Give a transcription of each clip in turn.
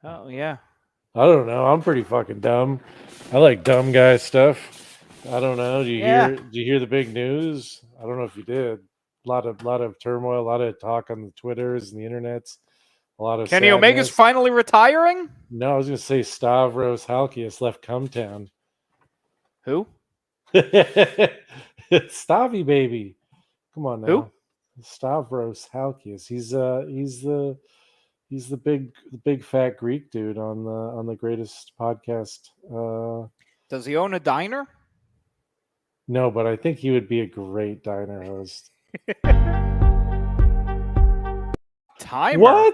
Oh yeah. I don't know. I'm pretty fucking dumb. I like dumb guy stuff. I don't know. Yeah. Do you hear the big news? I don't know if you did. A lot of turmoil, a lot of talk on the Twitters and the internets, a lot of Kenny Omega's sadness. finally retiring? No, I was gonna say Stavros Halkias left Cumtown. Who? Stavi baby. Come on Who? now. Stavros Halkias. He's the big fat Greek dude on the greatest podcast. Does he own a diner? No, but I think he would be a great diner host. Timer. What?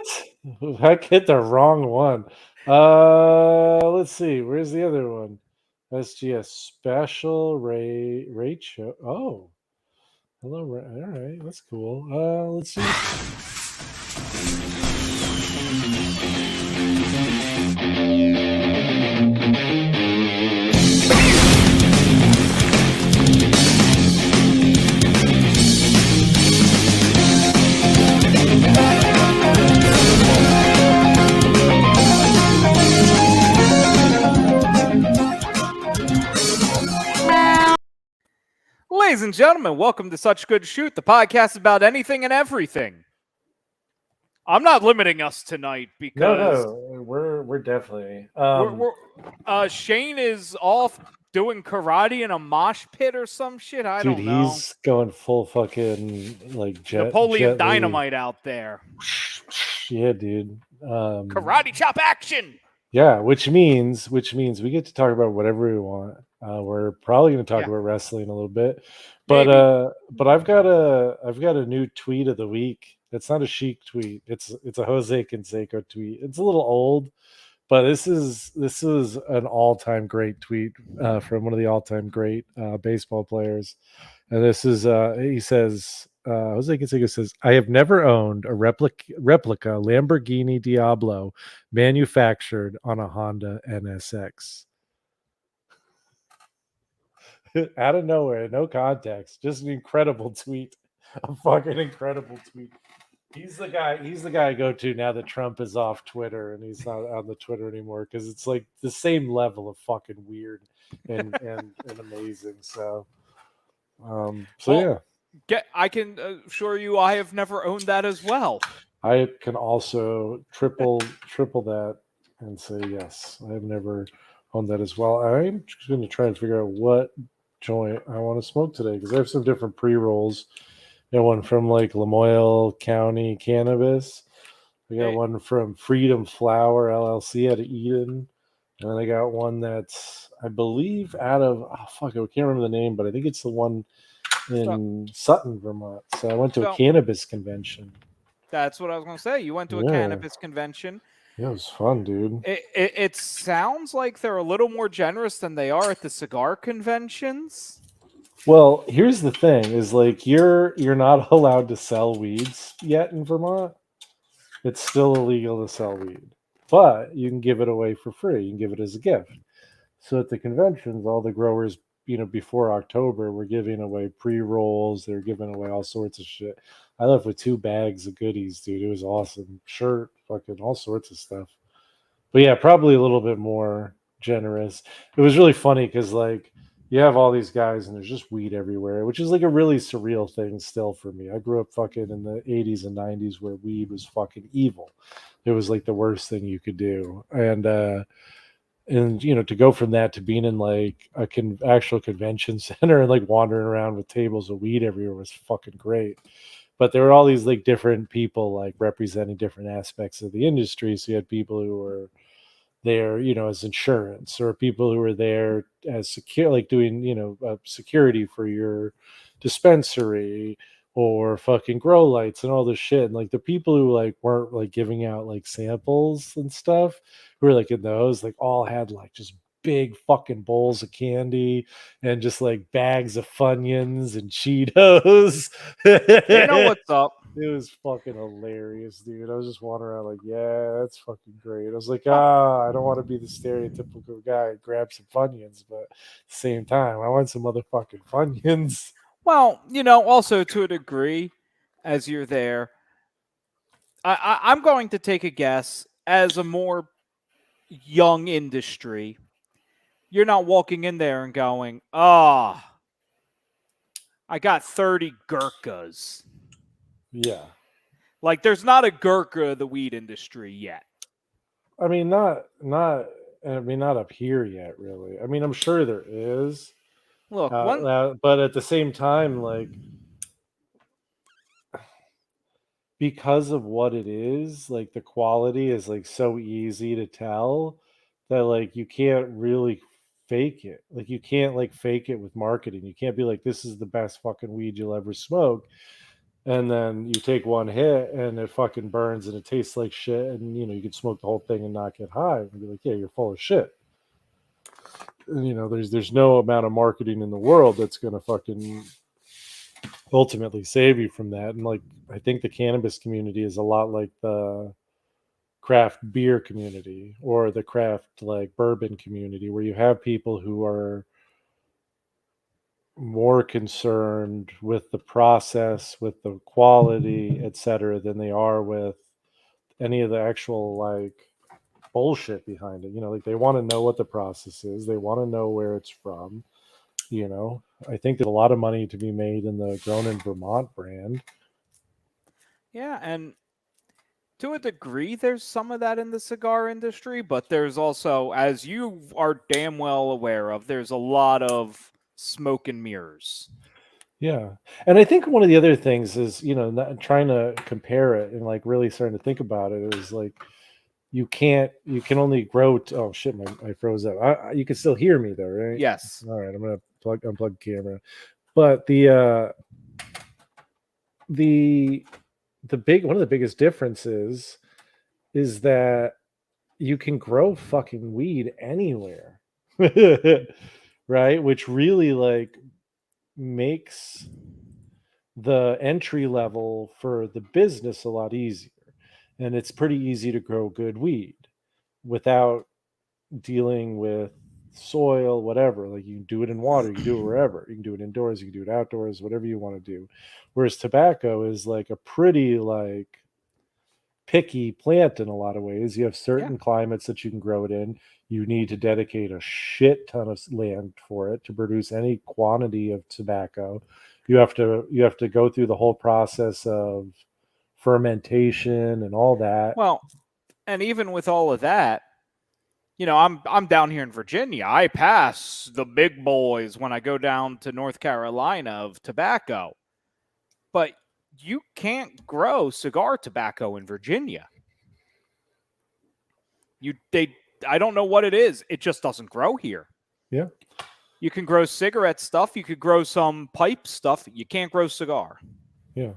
I hit the wrong one. Let's see. Where's the other one? SGS special rate show. Oh, hello. All right, that's cool. Let's see. Ladies and gentlemen, welcome to Such Good Shoot, the podcast about anything and everything. I'm not limiting us tonight because No, we're definitely. Shane is off doing karate in a mosh pit or some shit. I Dude, don't know. he's going full fucking like Napoleon Jet Li. Dynamite out there. Yeah, dude. Karate chop action. Yeah, which means we get to talk about whatever we want. We're probably going to talk Yeah. about wrestling a little bit, Maybe. but I've got a new tweet of the week. It's not a Chic tweet. It's a Jose Canseco tweet. It's a little old, but this is an all time great tweet from one of the all time great baseball players. And this is he says Jose Canseco says, "I have never owned a replica Lamborghini Diablo manufactured on a Honda NSX." Out of nowhere, no context, just an incredible tweet. A fucking incredible tweet. He's the guy I go to now that Trump is off Twitter and he's not on the Twitter anymore, because it's like the same level of fucking weird and amazing. So Well, yeah. I can assure you I have never owned that as well. I can also triple that and say yes. I've never owned that as well. I'm just going to try and figure out what joint I want to smoke today, because I have some different pre-rolls. I got one from like Lamoille County Cannabis. I got one from Freedom Flower LLC out of Eden. And then I got one that's, I believe, out of, I can't remember the name, but I think it's the one in Sutton, Vermont. So I went to a cannabis convention. That's what I was going to say. You went to a cannabis convention. Yeah, it was fun, dude. It sounds like they're a little more generous than they are at the cigar conventions. Well, here's the thing: is like you're not allowed to sell weeds yet in Vermont. It's still illegal to sell weed, but you can give it away for free. You can give it as a gift. So at the conventions, all the growers, before October, were giving away pre-rolls. They're giving away all sorts of shit. I left with 2 bags of goodies, dude. It was awesome. Shirt, fucking all sorts of stuff. But yeah, probably a little bit more generous. It was really funny because like you have all these guys and there's just weed everywhere, which is like a really surreal thing still for me. I grew up fucking in the 80s and 90s where weed was fucking evil. It was like the worst thing you could do. And to go from that to being in like a actual convention center and like wandering around with tables of weed everywhere was fucking great. But there were all these like different people like representing different aspects of the industry. So you had people who were there, as insurance, or people who were there as secure, like doing, security for your dispensary, or fucking grow lights and all this shit. And like the people who like weren't like giving out like samples and stuff, who were like in those, like all had like just big fucking bowls of candy and just like bags of Funyuns and Cheetos. You know what's up? It was fucking hilarious, dude. I was just wandering around like, yeah, that's fucking great. I was like, I don't want to be the stereotypical guy who grabs some Funyuns, but at the same time, I want some motherfucking Funyuns. Well, also to a degree, as you're there, I'm going to take a guess as a more young industry, you're not walking in there and going, "Ah, I got 30 Gurkhas." Yeah. Like, there's not a Gurkha of the weed industry yet. I mean, not up here yet, really. I mean, I'm sure there is, Look, but at the same time, like, because of what it is, like the quality is like so easy to tell that like you can't really fake it. Like you can't like fake it with marketing. You can't be like, this is the best fucking weed you'll ever smoke. And then you take one hit and it fucking burns and it tastes like shit. And you can smoke the whole thing and not get high. And be like, yeah, you're full of shit. And, there's no amount of marketing in the world that's gonna fucking ultimately save you from that. And like I think the cannabis community is a lot like the craft beer community or the craft like bourbon community, where you have people who are more concerned with the process, with the quality, etc., than they are with any of the actual like bullshit behind it. Like they want to know what the process is, they want to know where it's from. I think there's a lot of money to be made in the Grown in Vermont brand. yeah, and to a degree, there's some of that in the cigar industry, but there's also, as you are damn well aware of, there's a lot of smoke and mirrors. Yeah. And I think one of the other things is, not trying to compare it and like really starting to think about it is like, you can only grow. Oh shit, I froze up. You can still hear me though, right? Yes. All right. I'm going to unplug the camera. But one of the biggest differences is that you can grow fucking weed anywhere. Right? Which really like makes the entry level for the business a lot easier. And it's pretty easy to grow good weed without dealing with soil, whatever. Like you can do it in water, you can do it wherever. You can do it indoors, you can do it outdoors, whatever you want to do. Whereas tobacco is like a pretty like picky plant in a lot of ways. You have certain climates that you can grow it in. You need to dedicate a shit ton of land for it to produce any quantity of tobacco. You have to go through the whole process of fermentation and all that. Well, and even with all of that, I'm down here in Virginia. I pass the big boys when I go down to North Carolina of tobacco. But you can't grow cigar tobacco in Virginia. I don't know what it is. It just doesn't grow here. Yeah. You can grow cigarette stuff, you could grow some pipe stuff, you can't grow cigar. Yeah.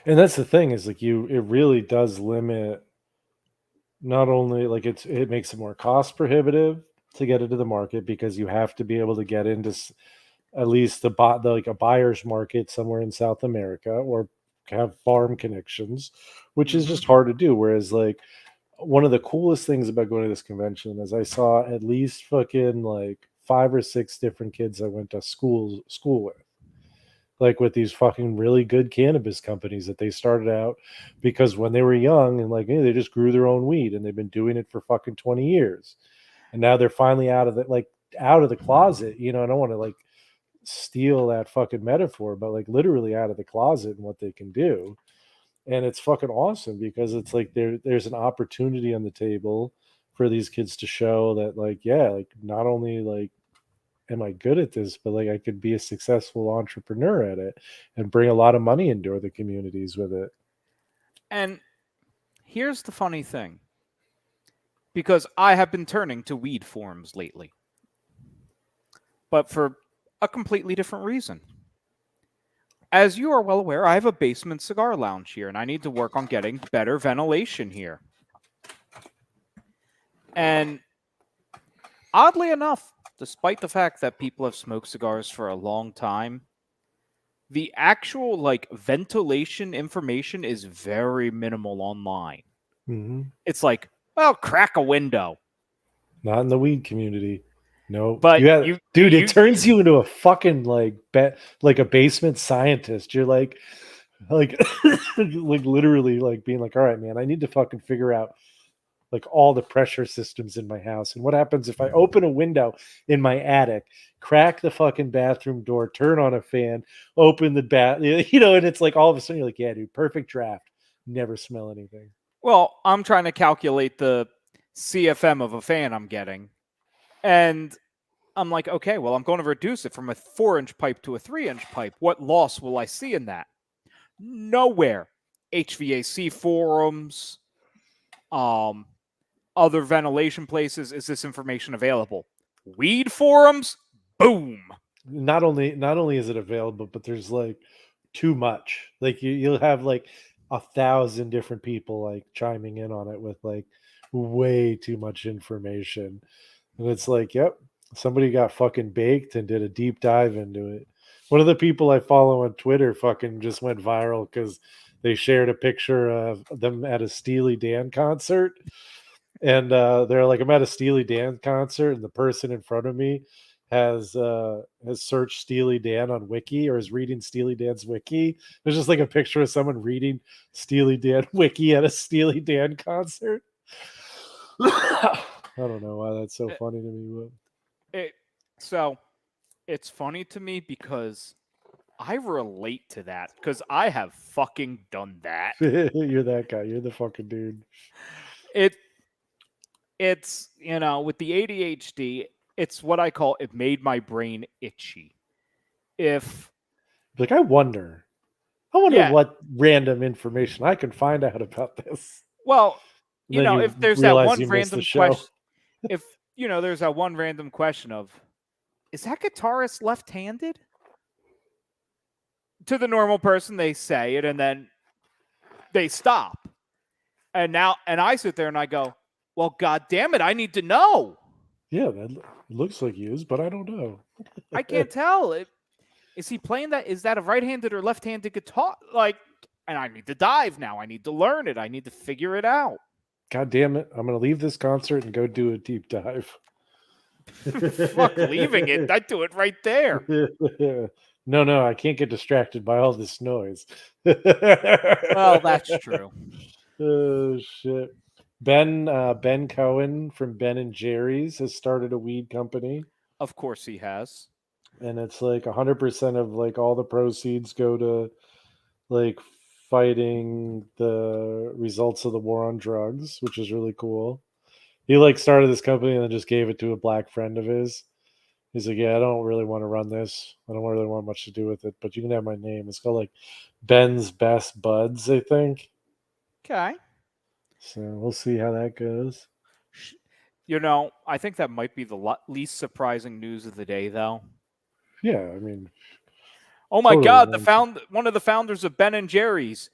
And that's the thing is like it really does limit, not only like it makes it more cost prohibitive to get into the market because you have to be able to get into at least like a buyer's market somewhere in South America or have farm connections, which is just hard to do. Whereas like one of the coolest things about going to this convention is I saw at least fucking like 5 or 6 different kids I went to school with, like with these fucking really good cannabis companies that they started out because when they were young and like they just grew their own weed and they've been doing it for fucking 20 years. And now they're finally out of the closet. I don't want to like steal that fucking metaphor, but like literally out of the closet and what they can do. And it's fucking awesome because it's like there's an opportunity on the table for these kids to show that like, yeah, like not only like am I good at this, but like I could be a successful entrepreneur at it and bring a lot of money into the communities with it. And here's the funny thing, because I have been turning to weed forums lately, but for a completely different reason. As you are well aware, I have a basement cigar lounge here, and I need to work on getting better ventilation here. And oddly enough, despite the fact that people have smoked cigars for a long time, the actual like ventilation information is very minimal online. Mm-hmm. It's like, well, crack a window. Not in the weed community. No, But dude, it turns you into a fucking like a basement scientist. You're like like literally like being like, all right, man, I need to fucking figure out like all the pressure systems in my house. And what happens if I open a window in my attic, crack the fucking bathroom door, turn on a fan, open the bath, you know, and it's like all of a sudden you're like, yeah, dude, perfect draft. Never smell anything. Well, I'm trying to calculate the CFM of a fan I'm getting. And I'm like, okay, well, I'm going to reduce it from a 4-inch pipe to a 3-inch pipe. What loss will I see in that? Nowhere. HVAC forums, other ventilation places, is this information available? Weed forums? Boom. Not only is it available, but there's like too much. Like you'll have like 1,000 different people like chiming in on it with like way too much information. And it's like, yep, somebody got fucking baked and did a deep dive into it. One of the people I follow on Twitter fucking just went viral because they shared a picture of them at a Steely Dan concert. And they're like, I'm at a Steely Dan concert, and the person in front of me has searched Steely Dan on Wiki or is reading Steely Dan's Wiki. There's just like a picture of someone reading Steely Dan Wiki at a Steely Dan concert. I don't know why that's so funny to me, So it's funny to me because I relate to that because I have fucking done that. but you're that guy. You're the fucking dude. It's, you know, with the ADHD, it's what I call it made my brain itchy. If Like, I wonder Yeah. what random information I can find out about this. Well, you Then know, you if there's that realize one you missed the random show. question, if you know, there's that one random question of, is that guitarist left-handed? To the normal person, they say it and then they stop. And I sit there and I go, well, God damn it, I need to know. Yeah, that looks like he is, but I don't know. I can't tell. Is he playing that? Is that a right-handed or left-handed guitar? Like, and I need to dive now. I need to learn it. I need to figure it out. God damn it. I'm going to leave this concert and go do a deep dive. Fuck leaving it. I'd do it right there. No, I can't get distracted by all this noise. Well, that's true. Oh, shit. Ben Cohen from Ben and Jerry's has started a weed company. Of course he has. And it's like 100% of like all the proceeds go to like fighting the results of the war on drugs, which is really cool. He like started this company and then just gave it to a black friend of his. He's like, yeah, I don't really want to run this. I don't really want much to do with it, but you can have my name. It's called like Ben's Best Buds, I think. Okay. So we'll see how that goes. You know, I think that might be the least surprising news of the day, though. Yeah, I mean, oh my totally God! One of the founders of Ben and Jerry's,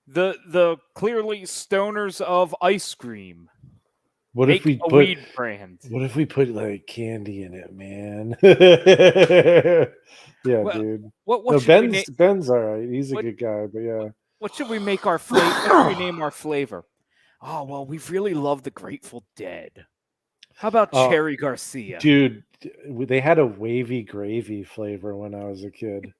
the clearly stoners of ice cream. What Make if we a put weed brand? What if we put like candy in it, man? Yeah, Well, dude. What No, should we Ben's all right. He's a what- good guy, but yeah. What should we make our flavor? What should we name our flavor? Oh well, we really love the Grateful Dead. How about Oh, Cherry Garcia? Dude, they had a wavy gravy flavor when I was a kid.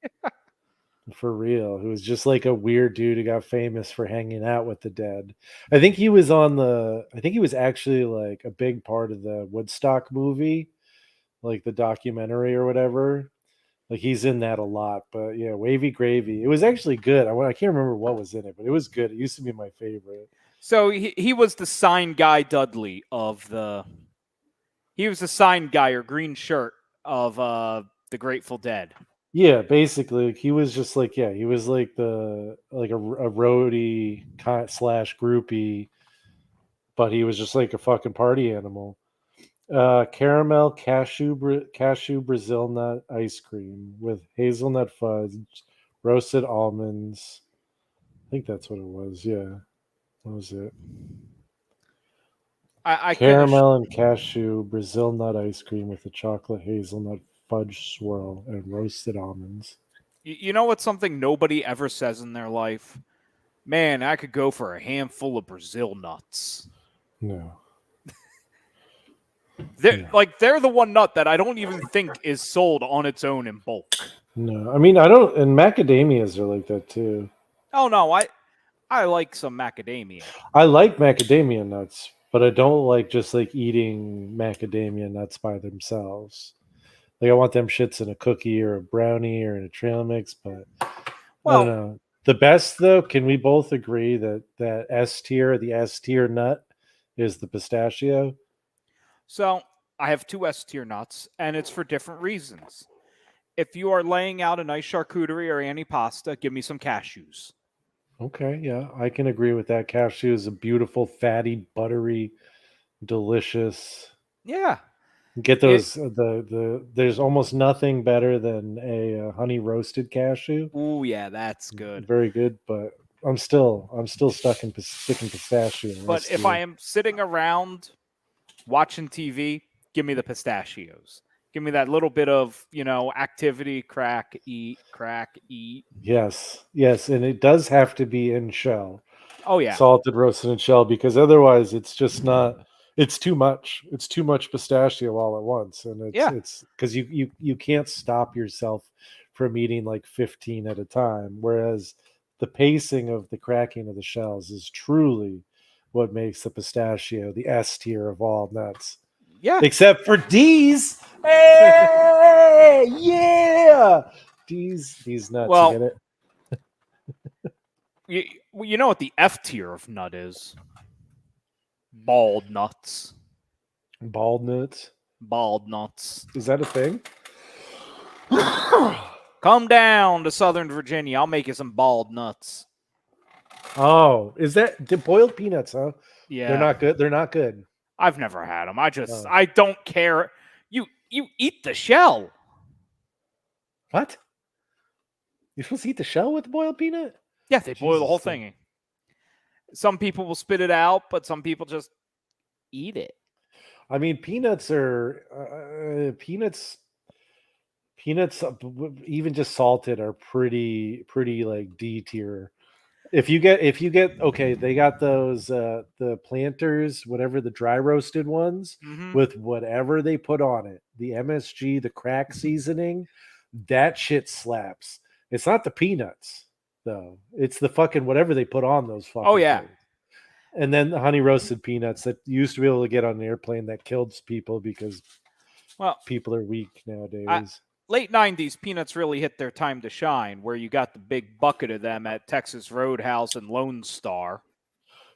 For real. Who was just like a weird dude who got famous for hanging out with the dead. I think he was actually like a big part of the Woodstock movie, like the documentary or whatever. Like he's in that a lot. But yeah, wavy gravy. It was actually good. I can't remember what was in it, but it was good. It used to be my favorite. So he was the sign guy Dudley of the. He was the sign guy or green shirt of the Grateful Dead. Yeah, basically, he was just like, yeah, he was like a roadie slash groupie, but he was just like a fucking party animal. Caramel cashew Brazil nut ice cream with hazelnut fudge, roasted almonds. I think that's what it was. Yeah, what was it? I Caramel and cashew Brazil nut ice cream with a chocolate hazelnut fudge swirl and roasted almonds. You know what's something nobody ever says in their life? Man, I could go for a handful of Brazil nuts. No. They're the one nut that I don't even think is sold on its own in bulk. No, I mean I don't, and macadamias are like that too. Oh no, I like some macadamia. I like macadamia nuts, but I don't like just like eating macadamia nuts by themselves. Like I want them shits in a cookie or a brownie or in a trail mix, but I don't Well, know. The best though, can we both agree that the S tier nut is the pistachio? so I have two S tier nuts, and it's for different reasons. If you are laying out a nice charcuterie or antipasta, give me some cashews. Okay, yeah, I can agree with that. Cashew is a beautiful, fatty, buttery, delicious. Yeah. Get It. those the there's almost nothing better than a honey roasted cashew. Ooh, yeah, that's good. Very good, but I'm still sticking pistachio. But S if I tier. am sitting around watching TV, give me the pistachios. Give me that little bit of, activity, crack, eat. Yes, yes, and it does have to be in shell, Oh, yeah. salted, roasted in shell, because otherwise it's just not. It's too much. It's too much pistachio all at once, and Yeah. it's because you can't stop yourself from eating like 15 at a time. Whereas the pacing of the cracking of the shells is truly what makes the pistachio the S tier of all nuts, Yeah. except for D's. Hey, yeah, D's nuts. You Well, get it? you know what the F tier of nut is? Bald nuts. Bald nuts. Bald nuts. Is that a thing? Come down to Southern Virginia. I'll make you some bald nuts. Oh, is that the boiled peanuts? Huh? They're Yeah. not good. They're not good. I've never had them. Oh. I don't care. You eat the shell. What? You're supposed to eat the shell with the boiled peanut? Yeah, they boil the whole Jesus. thing. Some people will spit it out, but some people just eat it. I mean, peanuts are peanuts. Peanuts, even just salted, are pretty like D tier. If you get okay, they got those the planters, whatever, the dry roasted ones Mm-hmm. with whatever they put on it, the MSG, the crack seasoning, that shit slaps. It's not the peanuts though. It's the fucking whatever they put on those Oh fucking yeah. things. And then the honey roasted peanuts that you used to be able to get on an airplane that killed people because Well, people are weak nowadays. late '90s, peanuts really hit their time to shine. Where you got the big bucket of them at Texas Roadhouse and Lone Star.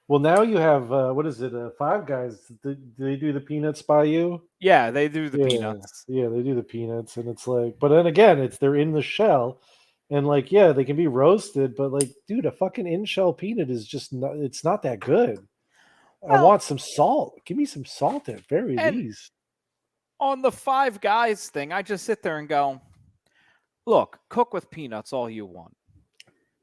Well, now you have what is it? Five Guys. Do they do the peanuts by you? Yeah, they do the Yeah, peanuts. yeah, they do the peanuts, and it's like, but then again, it's they're in the shell, and like, yeah, they can be roasted, but like, dude, a fucking in shell peanut is just not. It's not that good. I Well, want some salt. Give me some salt at very and least. on the Five Guys thing, I just sit there and go, look, cook with peanuts all you want.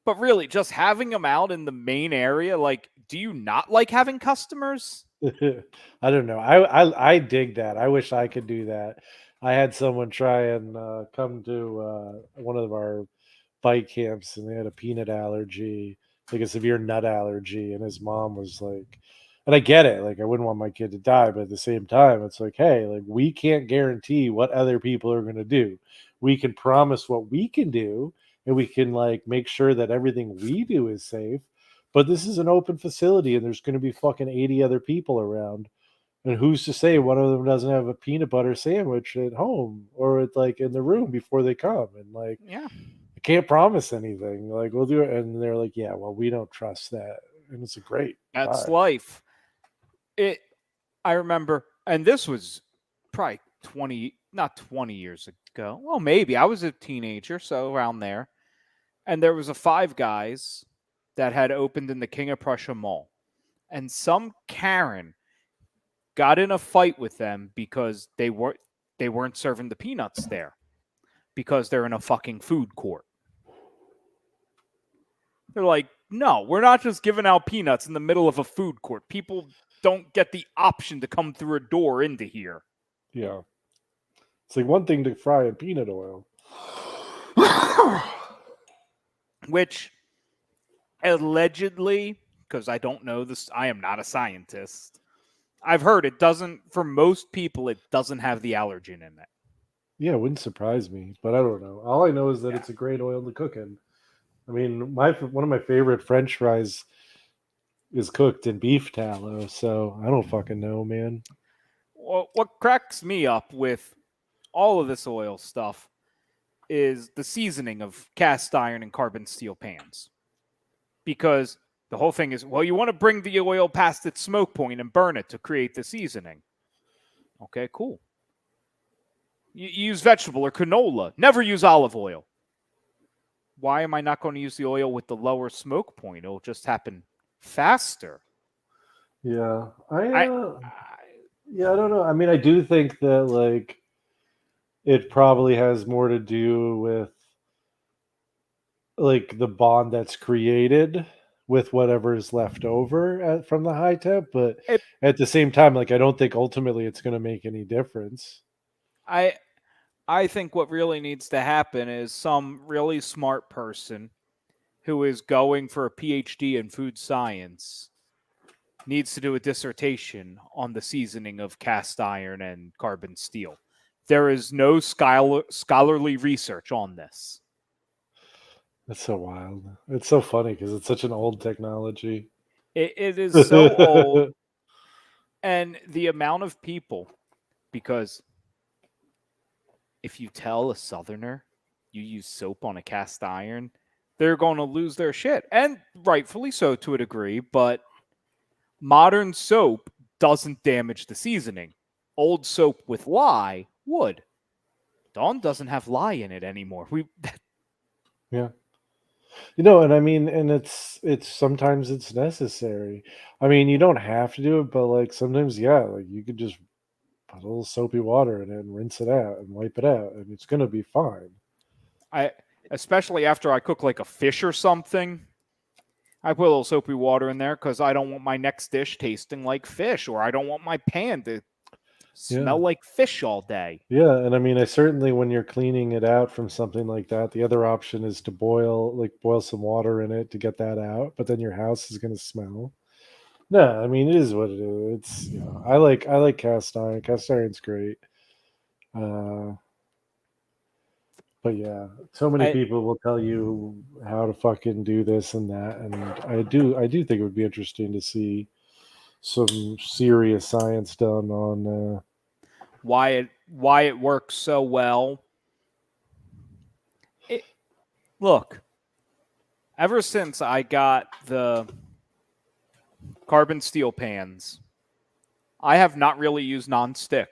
But really, just having them out in the main area, like, do you not like having customers? I don't know. I dig that. I wish I could do that. I had someone try and come to one of our bike camps, and they had a peanut allergy, like a severe nut allergy, and his mom was like, and I get it, like I wouldn't want my kid to die, but at the same time, it's like, hey, like we can't guarantee what other people are going to do. We can promise what we can do, and we can like make sure that everything we do is safe. But this is an open facility, and there's going to be fucking 80 other people around. And who's to say one of them doesn't have a peanut butter sandwich at home or at, like in the room before they come? And like, Yeah. I can't promise anything. Like, we'll do it. And they're like, yeah, well, we don't trust that. And it's a great. That's Bye. life. I remember, and this was probably 20, not 20 years ago. Well, maybe. I was a teenager, so around there. And there was a Five Guys that had opened in the King of Prussia Mall. And some Karen got in a fight with them because they weren't serving the peanuts there because they're in a fucking food court. They're like, no, we're not just giving out peanuts in the middle of a food court. People don't get the option to come through a door into here. Yeah. It's like one thing to fry in peanut oil. Which allegedly, because I don't know this, I am not a scientist. I've heard it doesn't, for most people, it doesn't have the allergen in it. Yeah, it wouldn't surprise me, but I don't know. All I know is that it's a great oil to cook in. I mean, one of my favorite French fries is cooked in beef tallow, so I don't fucking know, man. What cracks me up with all of this oil stuff is the seasoning of cast iron and carbon steel pans. Because the whole thing is, well, you want to bring the oil past its smoke point and burn it to create the seasoning. Okay, cool. You use vegetable or canola. Never use olive oil. Why am I not going to use the oil with the lower smoke point? It'll just happen faster. Yeah, I yeah, I don't know. I mean, I do think that like it probably has more to do with like the bond that's created with whatever is left over from the high temp, but it, at the same time, like I don't think ultimately it's going to make any difference. I I think what really needs to happen is some really smart person who is going for a PhD in food science needs to do a dissertation on the seasoning of cast iron and carbon steel. There is no scholarly research on this. That's so wild. It's so funny because it's such an old technology. It is so old, and the amount of people, because if you tell a Southerner you use soap on a cast iron, they're going to lose their shit. And rightfully so to a degree, but modern soap doesn't damage the seasoning. Old soap with lye would. Dawn doesn't have lye in it anymore. Yeah. You know, and I mean, and it's sometimes it's necessary. I mean, you don't have to do it, but like sometimes, yeah, like you could just put a little soapy water in it and rinse it out and wipe it out, and it's gonna be fine. I especially after I cook like a fish or something, I put a little soapy water in there because I don't want my next dish tasting like fish, or I don't want my pan to Yeah. smell like fish all day. Yeah, and I mean, I certainly when you're cleaning it out from something like that, the other option is to boil some water in it to get that out, but then your house is gonna smell. No, I mean it is what it is. It's I like cast iron. Cast iron's great. Uh, but yeah, so many I people will tell you how to fucking do this and that, and I do think it would be interesting to see some serious science done on. why it works so well. It, look, ever since I got the carbon steel pans, I have not really used nonstick.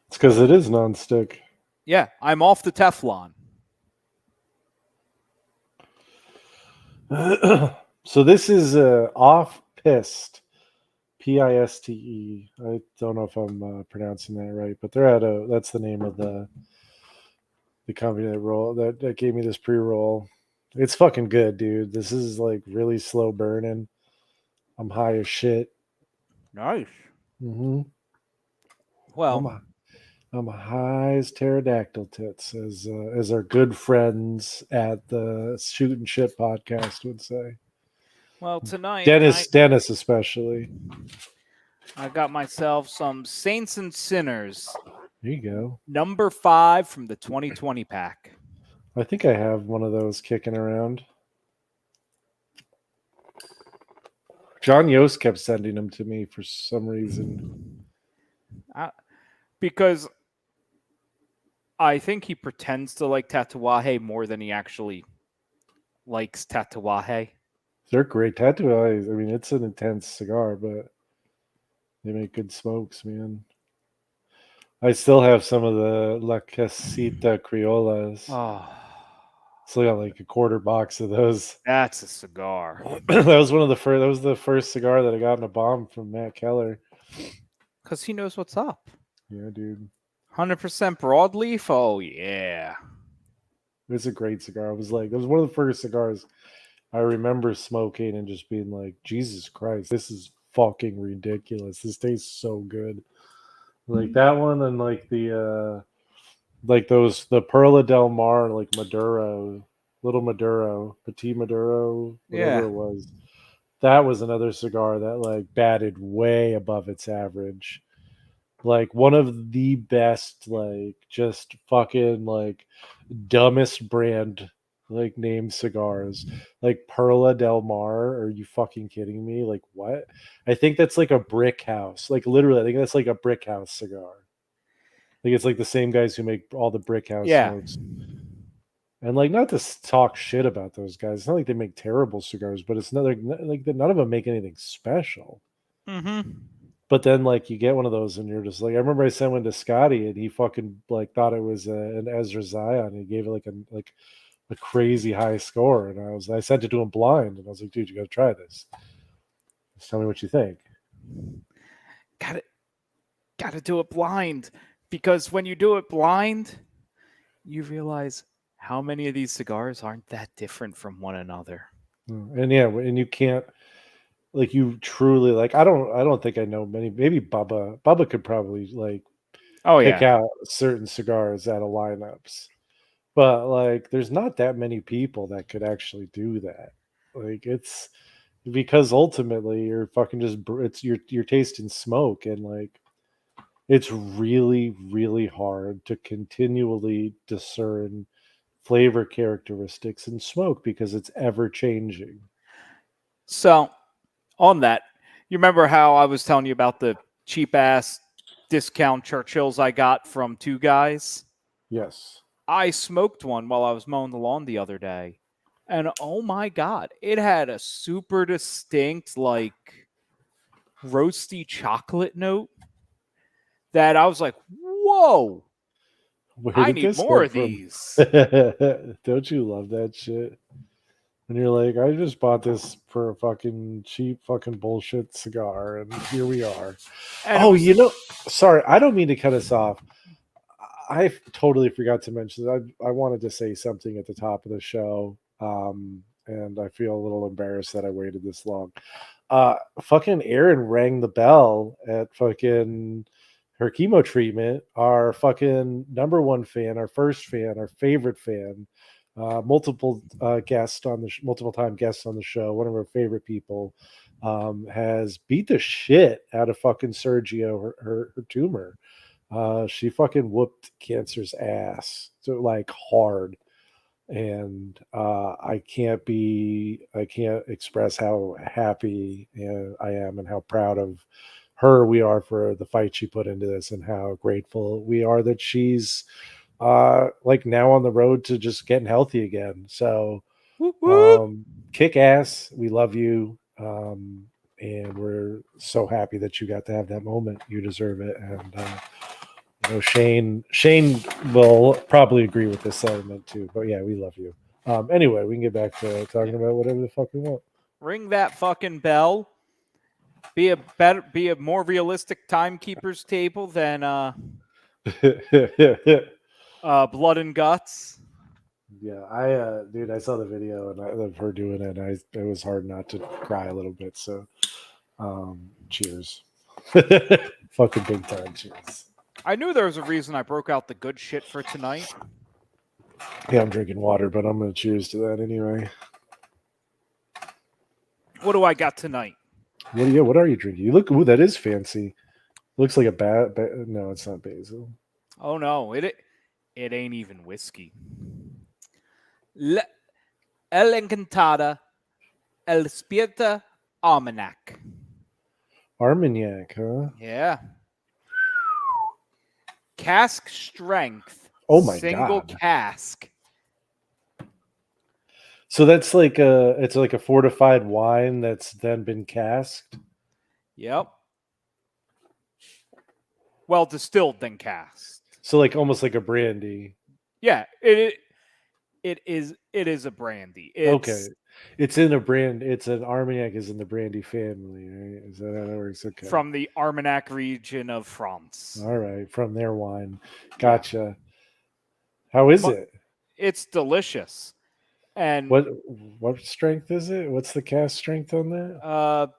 It's because it is nonstick. Yeah, I'm off the Teflon. So this is off piste, Piste. I don't know if I'm pronouncing that right, but that's the name of the company that gave me this pre-roll. It's fucking good, dude. This is like really slow burning. I'm high as shit. Nice. hmm I'm Well, a, I'm high as pterodactyl tits, as our good friends at the Shoot and Shit podcast would say. tonight Dennis especially. I got myself some Saints and Sinners, There you go. number 5 from the 2020 pack. I think I have one of those kicking around. John Yost kept sending them to me for some reason. Because I think he pretends to like Tatuaje more than he actually likes Tatuaje. They're great tattoo eyes. I mean, it's an intense cigar, but they make good smokes, man. I still have some of the La Casita Criollas. Oh, Still got like a quarter box of those. that's a cigar. That was one of the first. That was the first cigar that I got in a bomb from Matt Keller. Because he knows what's up. Yeah, dude. 100% broadleaf? Oh, yeah. It was a great cigar. It was one of the first cigars I remember smoking and just being like, Jesus Christ, this is fucking ridiculous. This tastes so good. Like that one and like the Perla Del Mar, like Maduro, little Maduro, Petit Maduro, whatever Yeah. it was. That was another cigar that like batted way above its average. Like one of the best, like just fucking like dumbest brand like name cigars. Like Perla Del Mar. Are you fucking kidding me? Like what? I think that's like a brick house. Like literally, I think that's like a brick house cigar. Like it's like the same guys who make all the brick house Yeah. smokes. And like not to talk shit about those guys. It's not like they make terrible cigars, but it's not like none of them make anything special. Mm-hmm. But then like you get one of those and you're just like, I remember I sent one to Scotty and he fucking like thought it was an Ezra Zion. He gave it like a crazy high score, and I sent it to him blind, and I was like, dude, you got to try this. Just tell me what you think. Gotta do it blind, because when you do it blind, you realize how many of these cigars aren't that different from one another. And yeah, and you can't like you truly like I don't think I know many. Maybe Bubba could probably like Oh pick yeah. out certain cigars out of lineups, but like there's not that many people that could actually do that. Like it's because ultimately you're fucking just it's you're tasting smoke, and like it's really really hard to continually discern flavor characteristics in smoke because it's ever changing. So on that, you remember how I was telling you about the cheap ass discount Churchills I got from two guys? Yes. I smoked one while I was mowing the lawn the other day. And oh my God, it had a super distinct, like, roasty chocolate note that I was like, whoa, Where I did need this more come of from? these. Don't you love that shit? And you're like, I just bought this for a fucking cheap fucking bullshit cigar, and here we are. And it Oh, was, you know, sorry, I don't mean to cut us off. I totally forgot to mention that I wanted to say something at the top of the show, and I feel a little embarrassed that I waited this long. Fucking Aaron rang the bell at fucking her chemo treatment. Our fucking number one fan, our first fan, our favorite fan, multiple guest on the multiple time guests on the show, one of our favorite people, has beat the shit out of fucking Sergio, her tumor. She fucking whooped cancer's ass, so like hard, and I can't express how happy I am and how proud of her we are for the fight she put into this, and how grateful we are that she's like now on the road to just getting healthy again. So whoop, whoop. kick ass, we love you, and we're so happy that you got to have that moment. You deserve it. And you know, Shane will probably agree with this sentiment too. But yeah, we love you. Anyway, we can get back to talking about whatever the fuck we want. Ring that fucking bell. Be a more realistic timekeeper's table than Blood and Guts. Yeah, dude, I saw the video and of her doing it. And it was hard not to cry a little bit. So, cheers, fucking big time, cheers. I knew there was a reason I broke out the good shit for tonight. Yeah, I'm drinking water, but I'm gonna cheers to that anyway. What do I got tonight? What are you drinking? You look, ooh, that is fancy. Looks like a no, it's not basil. Oh no, it ain't even whiskey. El Encantada, El Spirita Almanac. Armagnac, huh? Yeah. Cask strength. Oh my single God. cask. So it's like a fortified wine that's then been casked. Yep. Well distilled then cast. So like almost like a brandy. Yeah, it is a brandy. Okay. It's in a brand. It's an Armagnac is in the brandy family, right? Is that how that works? Okay. From the Armagnac region of France. All right, from their wine. Gotcha. Yeah. How is it? It's delicious. And what strength is it? What's the cask strength on that?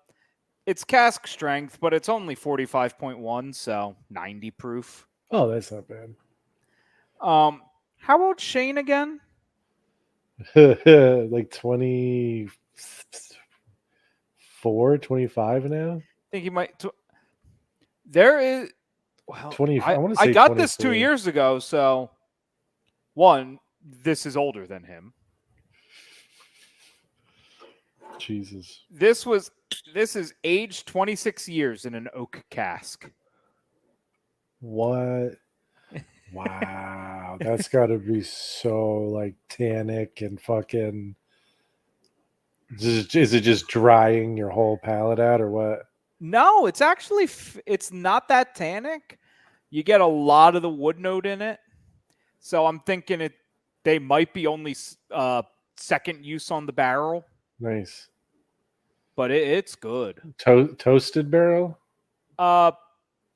It's cask strength, but it's only 45.1, so 90 proof. Oh, that's not bad. How old Shane again? Like 24, 25 now. I think he might. There is. Well, 20. I want to say I got 24. this 2 years ago, so one, this is older than him. Jesus. This is aged 26 years in an oak cask. What? Wow. That's got to be so like tannic and fucking. Is it just drying your whole palate out or what? No, it's actually it's not that tannic. You get a lot of the wood note in it. So I'm thinking they might be only second use on the barrel, Nice. but it's good. Toasted barrel?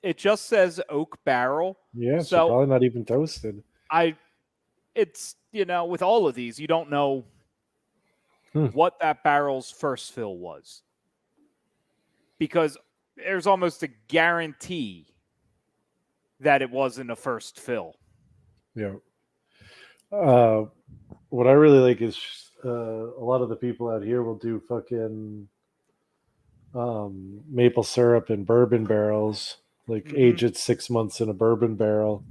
It just says oak barrel. Yeah, so So probably not even toasted. it's with all of these, you don't know what that barrel's first fill was, because there's almost a guarantee that it wasn't a first fill. Yeah. What I really like is a lot of the people out here will do fucking maple syrup in bourbon barrels, like age it 6 months in a bourbon barrel.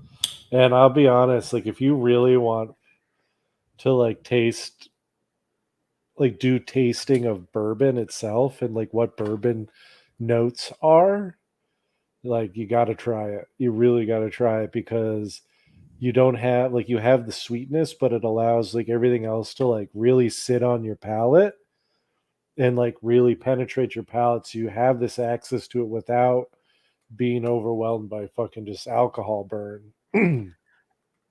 And I'll be honest, like if you really want to like taste, like do tasting of bourbon itself and like what bourbon notes are, like you got to try it. You really got to try it because you don't have like you have the sweetness, but it allows like everything else to like really sit on your palate and like really penetrate your palate, so you have this access to it without being overwhelmed by fucking just alcohol burn.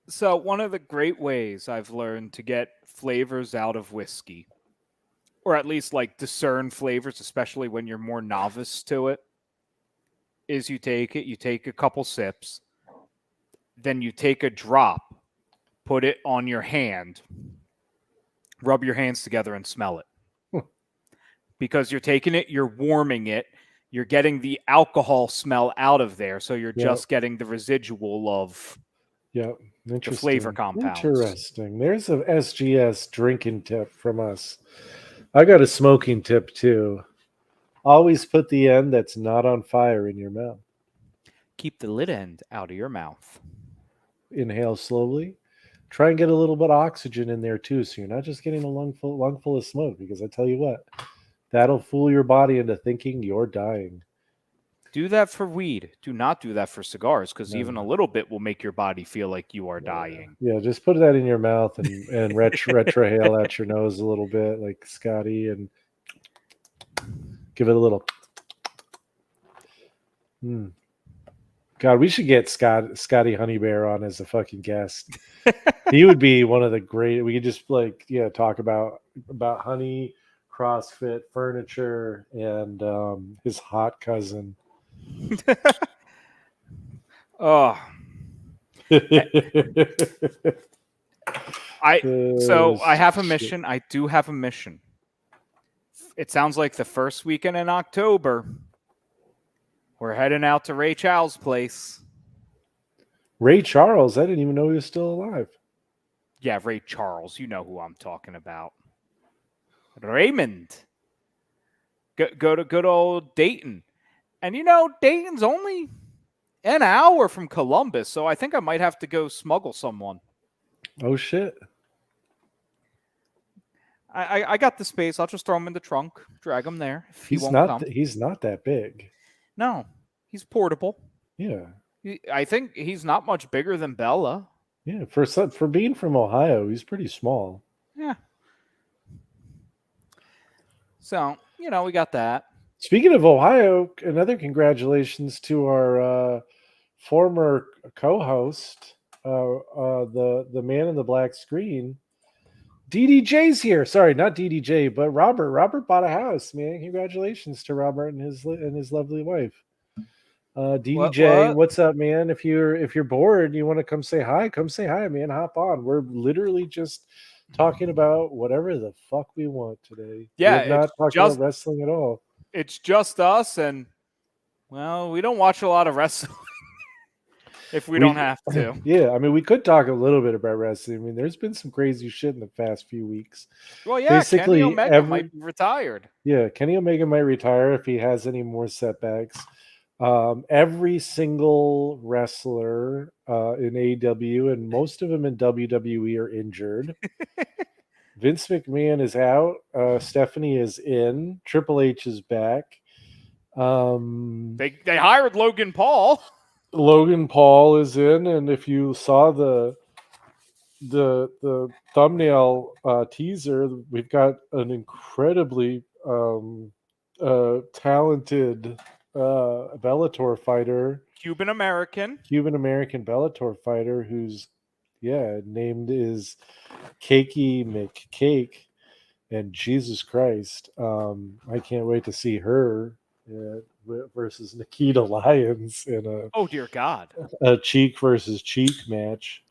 So one of the great ways I've learned to get flavors out of whiskey, or at least like discern flavors, especially when you're more novice to it, is you take a couple sips, then you take a drop, put it on your hand, rub your hands together and smell it. Because you're taking it, you're warming it, you're getting the alcohol smell out of there, so you're just getting the residual of the flavor compounds. Interesting. There's a SGS drinking tip from us. I got a smoking tip too. Always put the end that's not on fire in your mouth. Keep the lid end out of your mouth. Inhale slowly. Try and get a little bit of oxygen in there too, so you're not just getting a lungful of smoke. Because I tell you what, that'll fool your body into thinking you're dying. Do that for weed. Do not do that for cigars, because even a little bit will make your body feel like you are dying. Yeah, just put that in your mouth and retrohale out your nose a little bit, like Scotty, and give it a little. God, we should get Scotty Honeybear on as a fucking guest. He would be one of the great. We could just talk about honey, CrossFit, furniture, and his hot cousin. Oh. I have a mission. I do have a mission. It sounds like the first weekend in October, we're heading out to Ray Charles' place. Ray Charles? I didn't even know he was still alive. Yeah, Ray Charles. You know who I'm talking about. Raymond. Go to good old Dayton. And Dayton's only an hour from Columbus, so I think I might have to go smuggle someone. Oh, shit. I got the space. I'll just throw him in the trunk, drag him there. If he won't come. He's not that big. No, he's portable. Yeah. I think he's not much bigger than Bella. Yeah, for being from Ohio, he's pretty small. Yeah. So, we got that. Speaking of Ohio, another congratulations to our former co-host, the man in the black screen. DDJ's here. Sorry, not DDJ, but Robert. Robert bought a house, man. Congratulations to Robert and his lovely wife. DDJ, what's up, man? If you're bored, you want to come say hi, man. Hop on. We're literally just talking about whatever the fuck we want today. Yeah, we're not talking about wrestling at all. It's just us, and we don't watch a lot of wrestling. If we don't have to. Yeah, I mean, we could talk a little bit about wrestling. I mean, there's been some crazy shit in the past few weeks. Well, yeah, basically, Kenny Omega might be retired. Yeah, Kenny Omega might retire if he has any more setbacks. Every single wrestler in AEW and most of them in WWE are injured. Vince McMahon is out. Stephanie is in. Triple H is back. They hired Logan Paul. Logan Paul is in, and if you saw the thumbnail teaser, we've got an incredibly talented Bellator fighter, Cuban American Bellator fighter, who's named is Cakey McCake, and Jesus Christ, I can't wait to see her versus Nikita Lyons in Oh dear God. a cheek versus cheek match.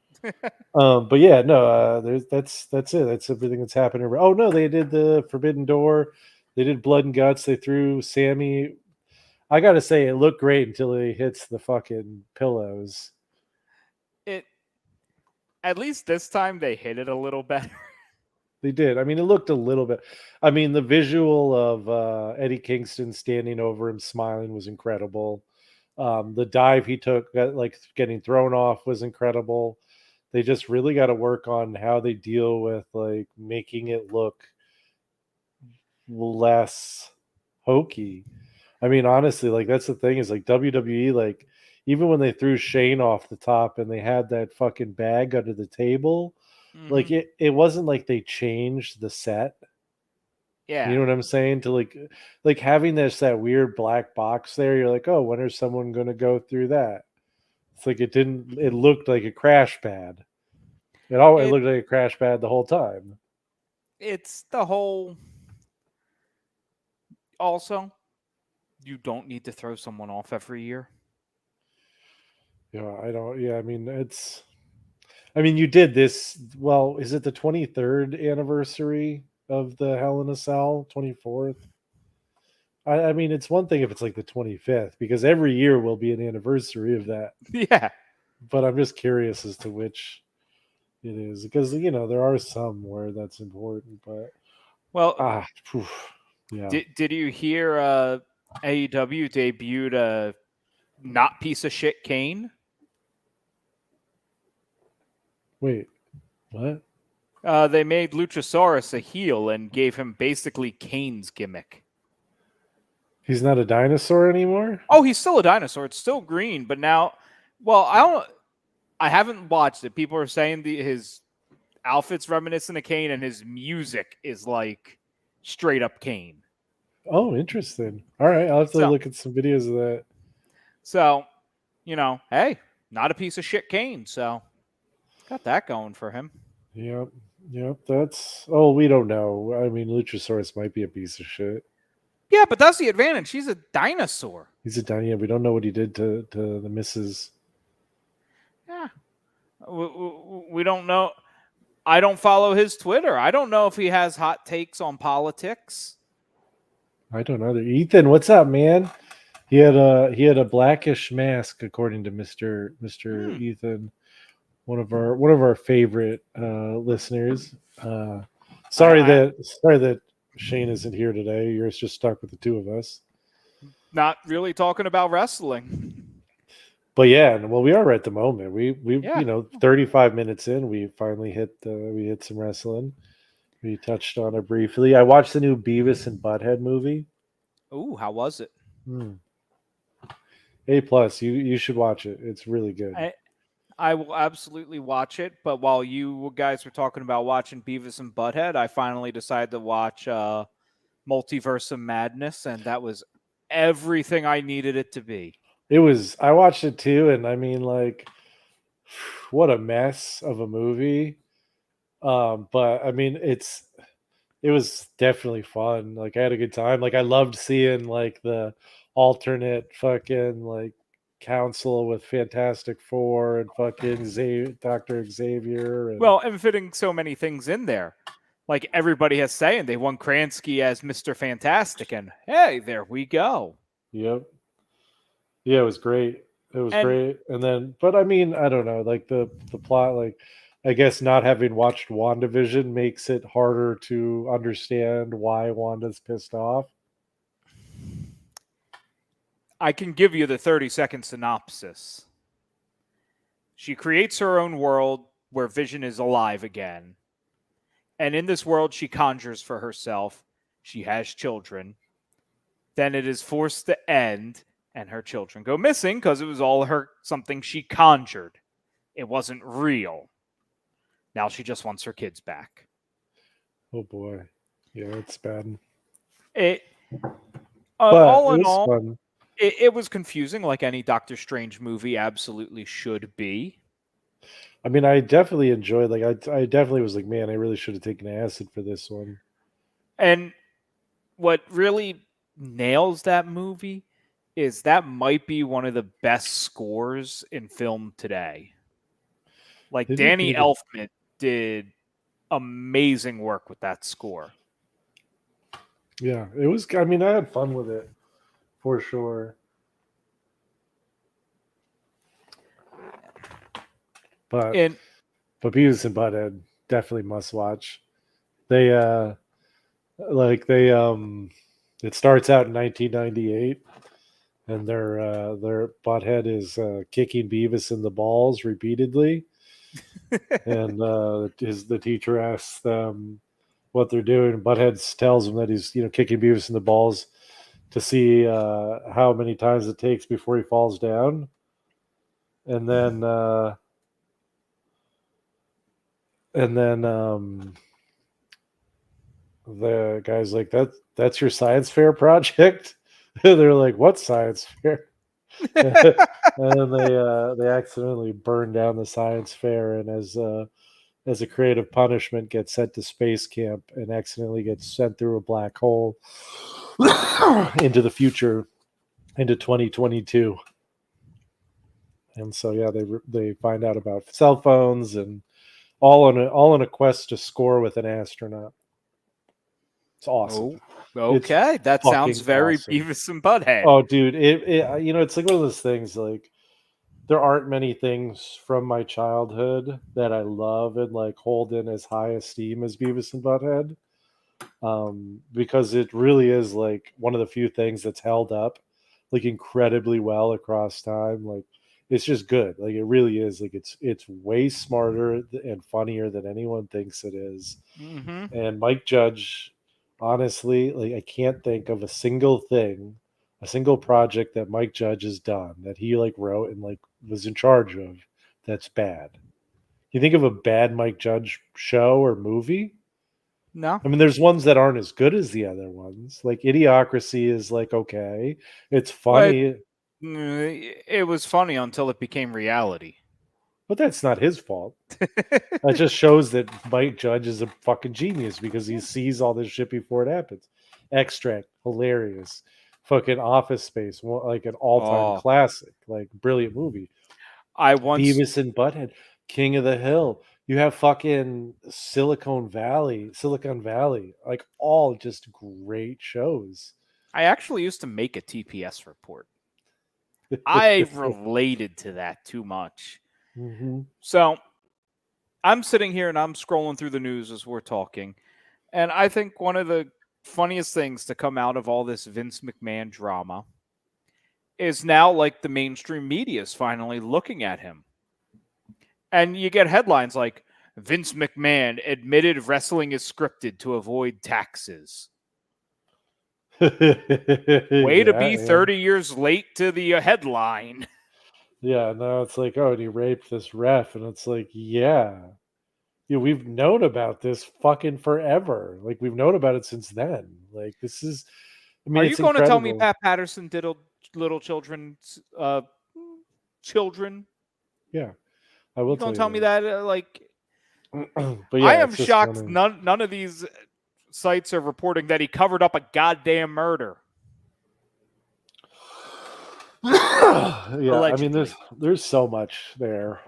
But yeah, no, that's it. That's everything that's happening. Oh no, they did the Forbidden Door. They did Blood and Guts. They threw Sammy. I gotta say, it looked great until he hits the fucking pillows. At least this time they hit it a little better. They did. I mean, it looked a little bit. I mean, the visual of Eddie Kingston standing over him, smiling, was incredible. The dive he took, like getting thrown off, was incredible. They just really got to work on how they deal with like making it look less hokey. I mean, honestly, like that's the thing is like WWE, like even when they threw Shane off the top and they had that fucking bag under the table, like it wasn't like they changed the set. Yeah. You know what I'm saying? To like having that weird black box there, you're like, oh, when is someone gonna go through that? It's like it looked like a crash pad. It looked like a crash pad the whole time. It's the whole. Also, you don't need to throw someone off every year. Yeah, I don't. Yeah, I mean, you did this. Well, is it the 23rd anniversary of the Hell in a Cell? 24th? I mean, it's one thing if it's like the 25th, because every year will be an anniversary of that. Yeah. But I'm just curious as to which it is, because, there are some where that's important, but. Well, yeah. Did you hear AEW debuted a not piece of shit Kane? Wait, what? They made Luchasaurus a heel and gave him basically Kane's gimmick. He's not a dinosaur anymore? Oh, he's still a dinosaur. It's still green, but now, well, I haven't watched it. People are saying his outfit's reminiscent of Kane, and his music is like straight up Kane. Oh, interesting. All right, I'll have to look at some videos of that. So, hey, not a piece of shit Kane. So, got that going for him. Yep. That's. Oh, we don't know. I mean, Luchasaurus might be a piece of shit. Yeah, but that's the advantage. He's a dinosaur. He's a dinosaur. We don't know what he did to the missus. Yeah, we don't know. I don't follow his Twitter. I don't know if he has hot takes on politics. I don't know. Ethan, what's up, man? He had a blackish mask, according to Mr. Ethan, one of our favorite listeners. Sorry that Shane isn't here today. You're just stuck with the two of us. Not really talking about wrestling. But yeah, well, we are at the moment. We 35 minutes in, we finally hit some wrestling. We touched on it briefly. I watched the new Beavis and Butthead movie. Ooh, how was it? A+. You should watch it. It's really good. I will absolutely watch it. But while you guys were talking about watching Beavis and Butthead, I finally decided to watch Multiverse of Madness, and that was everything I needed it to be. I watched it too, and I mean, like, what a mess of a movie. But I mean, it was definitely fun. Like, I had a good time. Like, I loved seeing like the alternate fucking like council with Fantastic Four and fucking Dr. Xavier. And fitting so many things in there. Like everybody has saying they won Kransky as Mr. Fantastic, and hey, there we go. Yep. Yeah, it was great. Great. And then, but I mean, I don't know, like the plot, like, I guess not having watched WandaVision makes it harder to understand why Wanda's pissed off. I can give you the 30-second synopsis. She creates her own world where Vision is alive again. And in this world, she conjures for herself. She has children. Then it is forced to end, and her children go missing because it was all something she conjured. It wasn't real. Now she just wants her kids back. Oh boy, yeah, it's bad. It But all it in was all, fun. it was confusing, like any Doctor Strange movie absolutely should be. I mean, I definitely enjoyed. Like, I definitely was like, man, I really should have taken acid for this one. And what really nails that movie is that might be one of the best scores in film today. Like They did Danny pretty good. Elfman did amazing work with that score. Yeah, it was. I mean, I had fun with it for sure. But And Beavis and Butthead definitely must watch. They like they it starts out in 1998, and their Butthead is kicking Beavis in the balls repeatedly, and the teacher asks them what they're doing. Butthead tells him that he's kicking Beavis in the balls to see how many times it takes before he falls down, and then the guy's like, that's your science fair project. They're like, what science fair? And then they accidentally burn down the science fair, and as a creative punishment, get sent to space camp and accidentally get sent through a black hole into the future, into 2022. And so yeah, they find out about cell phones, and all in a quest to score with an astronaut. It's awesome. It's okay. That sounds fucking very awesome. Beavis and Butthead. Oh, dude, it's like one of those things. Like, there aren't many things from my childhood that I love and like hold in as high esteem as Beavis and Butthead, because it really is like one of the few things that's held up like incredibly well across time. Like, it's just good. Like, it really is. Like, it's way smarter and funnier than anyone thinks it is. Mm-hmm. And Mike Judge, honestly, like, I can't think of a single thing, a single project that Mike Judge has done that he like wrote and like was in charge of that's bad. You think of a bad Mike Judge show or movie? No. I mean, there's ones that aren't as good as the other ones. Like Idiocracy is like okay, it's Well, funny, it was funny until it became reality. but that's not his fault. That just shows that Mike Judge is a fucking genius because he sees all this shit before it happens. Extract, hilarious. Fucking Office Space, like an all-time Oh, classic, like brilliant movie. I once, Beavis and Butthead, King of the Hill. You have fucking Silicon Valley, like all just great shows. I actually used to make a TPS report. I related to that too much. Mm-hmm. So I'm sitting here and I'm scrolling through the news as we're talking. And I think one of the funniest things to come out of all this Vince McMahon drama is now like the mainstream media is finally looking at him. And you get headlines like Vince McMahon admitted wrestling is scripted to avoid taxes. Way to be Yeah, 30 years late to the headline. yeah. No, it's like, oh, and he raped this ref, and it's like, yeah, we've known about this fucking forever. Like, we've known about it since then. Like, this is, I mean, Are you it's going to tell me incredible. Pat Patterson diddled little children? Yeah, I will You going tell to tell me you that? that. But I yeah, am it's just shocked funny. none of these sites are reporting that he covered up a goddamn murder. Yeah, I mean, Allegedly. there's so much there.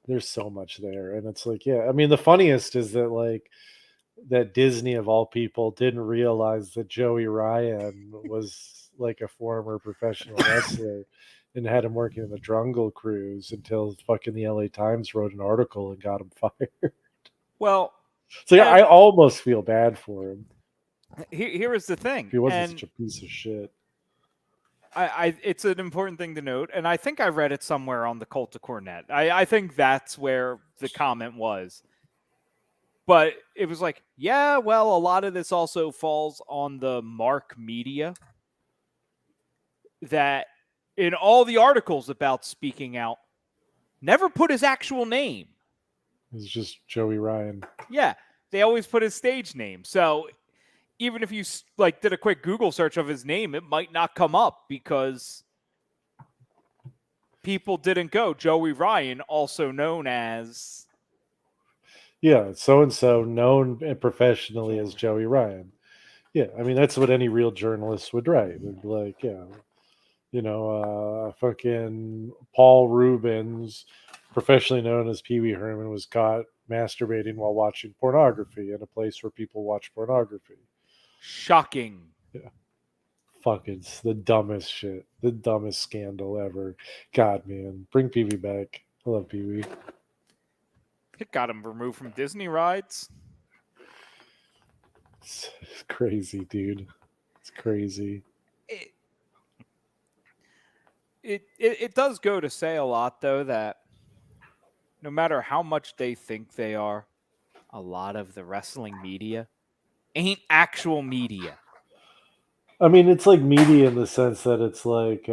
There's so much there, and it's like, yeah, I mean, the funniest is that like that Disney of all people didn't realize that Joey Ryan was like a former professional wrestler and had him working in the Jungle Cruise until fucking the LA Times wrote an article and got him fired. Well, So yeah, I and almost feel bad for him here is the if thing. he wasn't And such a piece of shit. it's an important thing to note, and I think I read it somewhere on the Cult of Cornet. I think that's where the comment was. But it was like, yeah, well, a lot of this also falls on the Mark Media that in all the articles about speaking out, never put his actual name. It's just Joey Ryan. Yeah, they always put his stage name. So even if you like did a quick Google search of his name, it might not come up because people didn't go Joey Ryan, also known as Yeah, so and so known professionally as Joey Ryan. Yeah, I mean that's what any real journalist would write. They'd be like, yeah, fucking Paul Rubens, professionally known as Pee Wee Herman, was caught masturbating while watching pornography in a place where people watch pornography. shocking. Yeah. Fuck, it's the dumbest shit. The dumbest scandal ever. God, man. Bring Pee Wee back. I love Pee Wee. It got him removed from Disney rides. It's crazy, dude. It's crazy. It does go to say a lot, though, that no matter how much they think they are, a lot of the wrestling media ain't actual media. I mean, it's like media in the sense that it's like,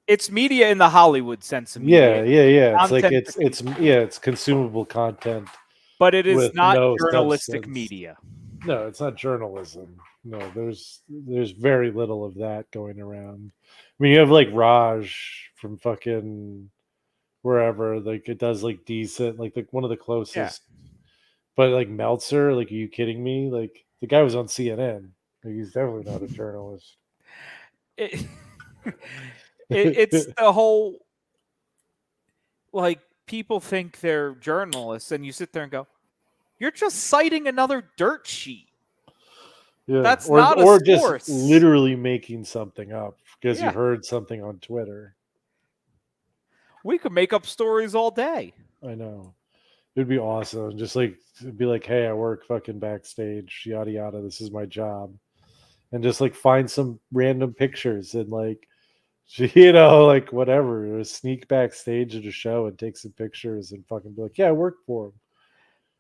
It's media in the Hollywood sense of yeah, media. yeah. It's like Content it's consumable content, but it is with not no journalistic substance. media. No, it's not journalism. No, there's very little of that going around. I mean, you have like Raj from fucking wherever, like it does like decent, like one of the closest. But like Meltzer, like, are you kidding me? Like the guy was on CNN. Like, he's definitely not a journalist. It, it's the whole, like, people think they're journalists, and you sit there and go, "You're just citing another dirt sheet. Yeah, That's or not a or just source." literally making something up because you Yeah. heard something on Twitter. We could make up stories all day. I know. It'd be awesome. Just like be like, hey, I work fucking backstage, yada yada. This is my job, and just like find some random pictures and like, like whatever, or sneak backstage at a show and take some pictures and fucking be like, yeah, I work for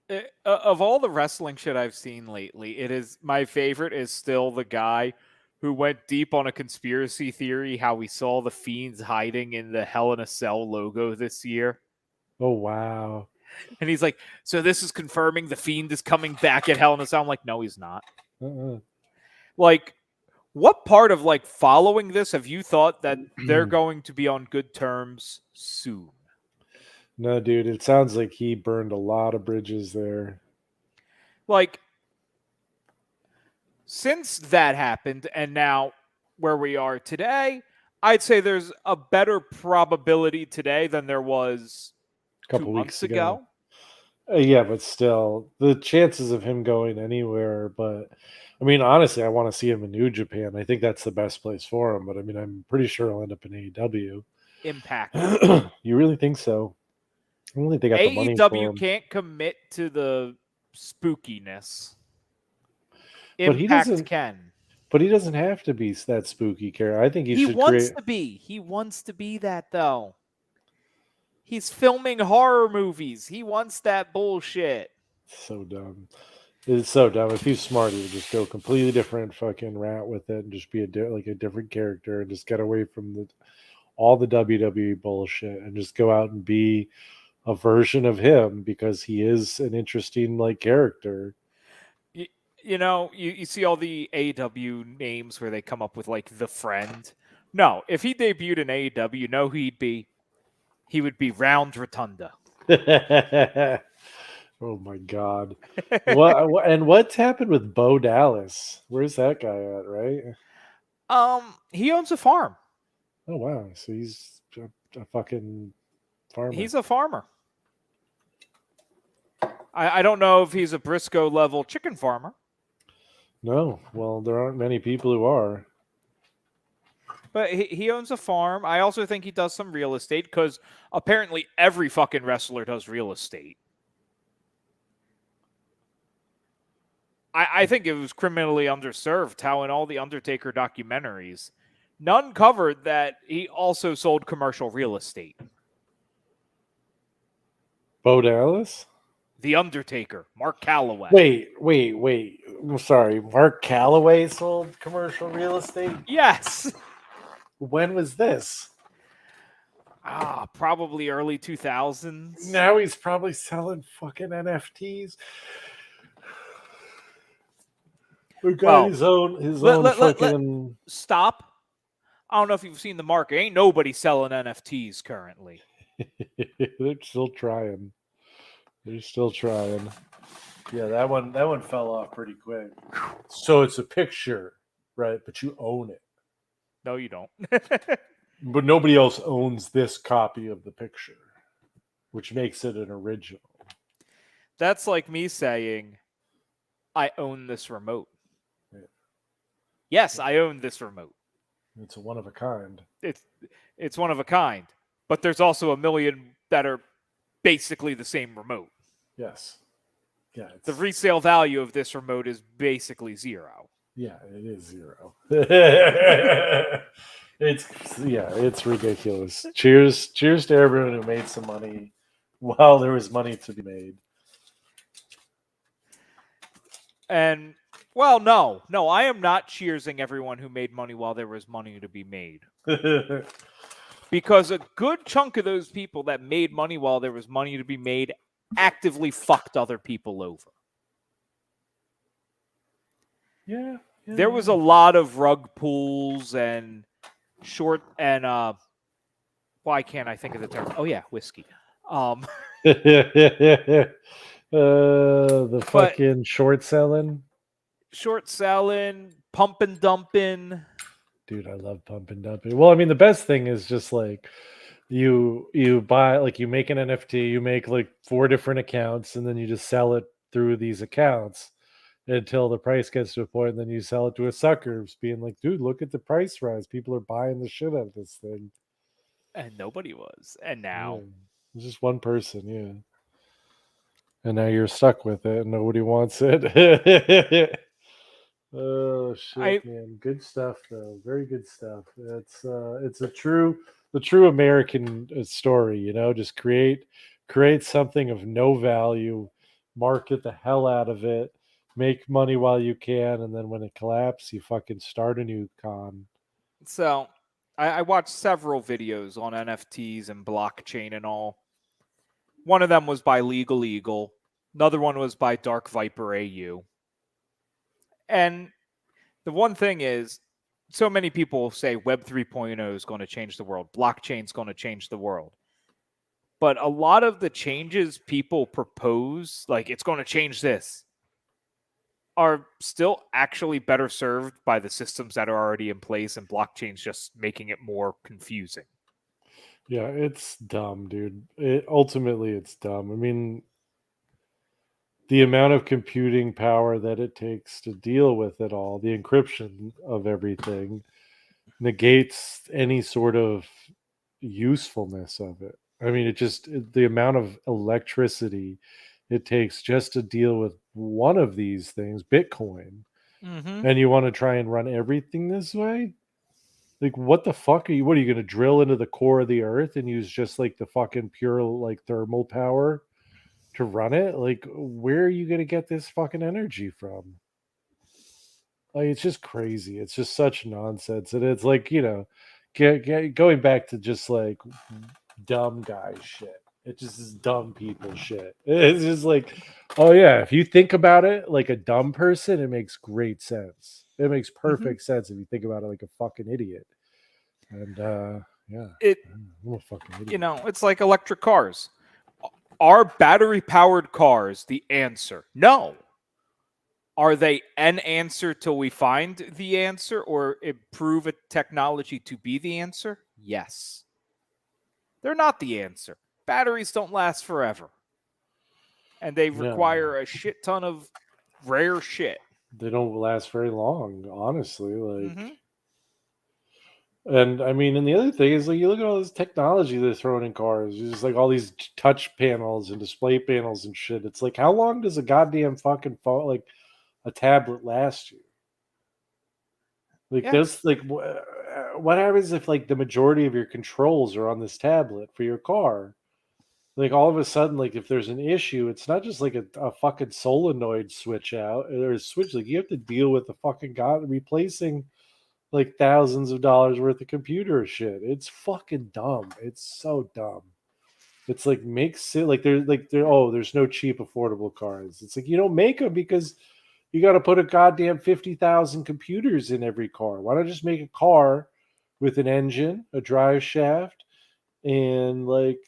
him. Of all the wrestling shit I've seen lately, it is my favorite is still the guy who went deep on a conspiracy theory how we saw the Fiends hiding in the Hell in a Cell logo this year. Oh wow. And he's like, so this is confirming the Fiend is coming back at Hell in a Cell. I'm like, no, he's not. Uh-uh. Like, what part of like following this have you thought that they're going to be on good terms soon? No, dude, it sounds like he burned a lot of bridges there. Like, since that happened and now where we are today, I'd say there's a better probability today than there was A couple 2 weeks months ago. ago. Yeah, but still, the chances of him going anywhere. But I mean, honestly, I want to see him in New Japan. I think that's the best place for him. But I mean, I'm pretty sure he'll end up in AEW. Impact. You really think so? I don't think they got the money for AEW him. can't commit to the spookiness. But he Impact doesn't. can. But he doesn't have to be that spooky character. I think he He should wants create. to be. He wants to be that, though. He's filming horror movies. He wants that bullshit. So dumb. It's so dumb. If he's smart, he would just go completely different fucking route with it and just be like a different character and just get away from all the WWE bullshit and just go out and be a version of him because he is an interesting like character. You know, you see all the AEW names where they come up with like the friend. No, if he debuted in AEW, you know who he'd be? He would be Round Rotunda. Oh my god. What's happened with Bo Dallas? Where's that guy at, right? He owns a farm. Oh wow. So he's a fucking farmer. He's a farmer. I don't know if he's a Briscoe level chicken farmer. No. Well, there aren't many people who are. But he owns a farm. I also think he does some real estate because apparently every fucking wrestler does real estate. I think it was criminally underserved how in all the Undertaker documentaries, none covered that he also sold commercial real estate. Bo Dallas? The Undertaker, Mark Calloway. Wait. I'm sorry. Mark Calloway sold commercial real estate? Yes. When was this? Probably early 2000s. Now he's probably selling fucking NFTs. We got Well, his own let- fucking. Stop. I don't know if you've seen the market. Ain't nobody selling NFTs currently. They're still trying. Yeah, that one fell off pretty quick. So it's a picture, right? But you own it. No, you don't. But nobody else owns this copy of the picture, which makes it an original. That's like me saying, I own this remote. Yeah. Yes, I own this remote. It's a one of a kind. It's one of a kind. But there's also a million that are basically the same remote. Yes. Yeah. The resale value of this remote is basically zero. Yeah, it is zero. It's ridiculous. Cheers to everyone who made some money while there was money to be made. And well, no, I am not cheersing everyone who made money while there was money to be made. Because a good chunk of those people that made money while there was money to be made actively fucked other people over. Yeah. There was a lot of rug pulls and why can't I think of the term? Oh yeah, whiskey. The fucking short selling. Short selling, pump and dumping. Dude, I love pump and dumping. Well, I mean, the best thing is just like you buy, like, you make an NFT, you make like 4 different accounts, and then you just sell it through these accounts until the price gets to a point, and then you sell it to a sucker, being like, dude, look at the price rise. People are buying the shit out of this thing. And nobody was. And now it's just one person, yeah. And now you're stuck with it and nobody wants it. Oh shit, man. Good stuff though. Very good stuff. It's the true American story, you know, just create something of no value, market the hell out of it, make money while you can, and then when it collapses, you fucking start a new con. So I watched several videos on NFTs and blockchain and all. One of them was by Legal Eagle. Another one was by Dark Viper AU. And the one thing is, so many people say Web 3.0 is going to change the world. Blockchain is going to change the world. But a lot of the changes people propose, like it's going to change this, are still actually better served by the systems that are already in place, and blockchain's just making it more confusing. Yeah, it's dumb, dude. Ultimately, it's dumb. I mean, the amount of computing power that it takes to deal with it all, the encryption of everything, negates any sort of usefulness of it. I mean, the amount of electricity it takes just to deal with one of these things, Bitcoin, and you want to try and run everything this way? Like, what the fuck are you? What are you going to drill into the core of the earth and use just like the fucking pure like thermal power to run it? Like, where are you going to get this fucking energy from? Like, it's just crazy. It's just such nonsense. And it's like, you know, going back to just like dumb guy shit. It just is dumb people shit. It's just like, oh yeah, if you think about it like a dumb person, it makes great sense. It makes perfect sense if you think about it like a fucking idiot. And yeah, I'm a fucking idiot. You know, it's like electric cars. Are battery powered cars the answer? No. Are they an answer till we find the answer or improve a technology to be the answer? Yes. They're not the answer. Batteries don't last forever. And they require a shit ton of rare shit. They don't last very long, honestly. Like, and I mean, and the other thing is, like, you look at all this technology they're throwing in cars. It's just like all these touch panels and display panels and shit. It's like, how long does a goddamn fucking phone, like a tablet, last you? Like, this, like, what happens if like the majority of your controls are on this tablet for your car? Like all of a sudden, like if there's an issue, it's not just like a fucking solenoid switch out or a switch. Like you have to deal with the fucking god replacing like thousands of dollars worth of computer shit. It's fucking dumb. It's so dumb. It's like makes it like there. Oh, there's no cheap affordable cars. It's like you don't make them because you got to put a goddamn 50,000 computers in every car. Why not just make a car with an engine, a drive shaft, and like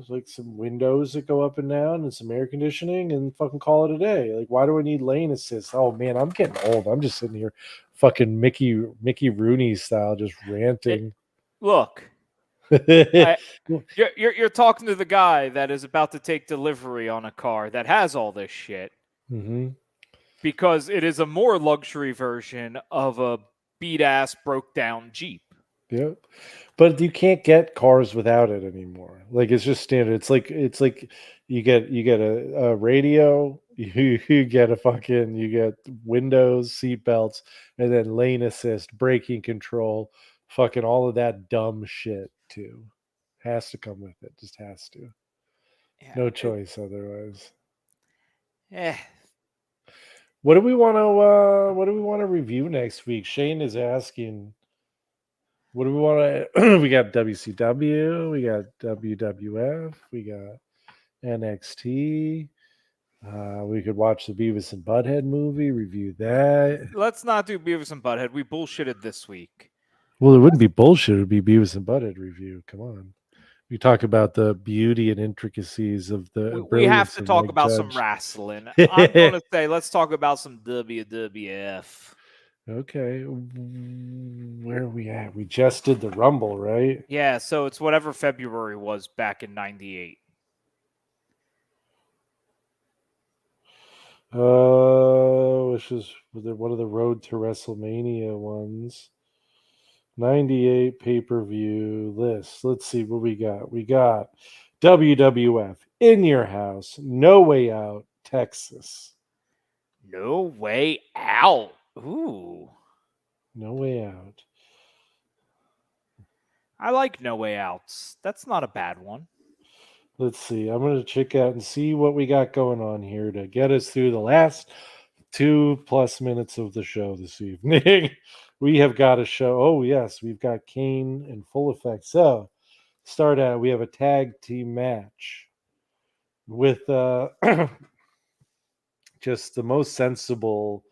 like some windows that go up and down and some air conditioning and fucking call it a day. Like why do I need lane assist? Oh man, I'm getting old. I'm just sitting here fucking Mickey Rooney style just It, ranting. look, you're talking to the guy that is about to take delivery on a car that has all this shit Mm-hmm. because it is a more luxury version of a beat ass broke down Jeep. Yep. But you can't get cars without it anymore. Like it's just standard. It's like you get a radio, you get you get windows, seat belts, and then lane assist, braking control, fucking all of that dumb shit too. Has to come with it. Just has to. Yeah, No choice otherwise. eh. What do we want to review next week? Shane is asking. What do we want to? We got WCW, we got WWF, we got NXT. We could watch the Beavis and Butthead movie, review that. Let's not do Beavis and Butthead. We bullshitted this week. Well, it wouldn't be bullshit. It would be Beavis and Butthead review. Come on. We talk about the beauty and intricacies of the We have brilliance to of talk Mike about some Judge. wrestling. I'm going to say let's talk about some WWF. Okay. Where are we at? We just did the Rumble, right? Yeah, so it's whatever February was back in 98. Which is one of the Road to WrestleMania ones. 98 pay-per-view list. Let's see what we got. We got WWF In Your House, No Way Out, Texas. No Way Out. Ooh. No Way Out. I like No Way Outs. That's not a bad one. Let's see. I'm going to check out and see what we got going on here to get us through the last 2+ minutes of the show this evening. We have got a show. Oh, yes, we've got Kane in full effect. So, start out. We have a tag team match with just the most sensible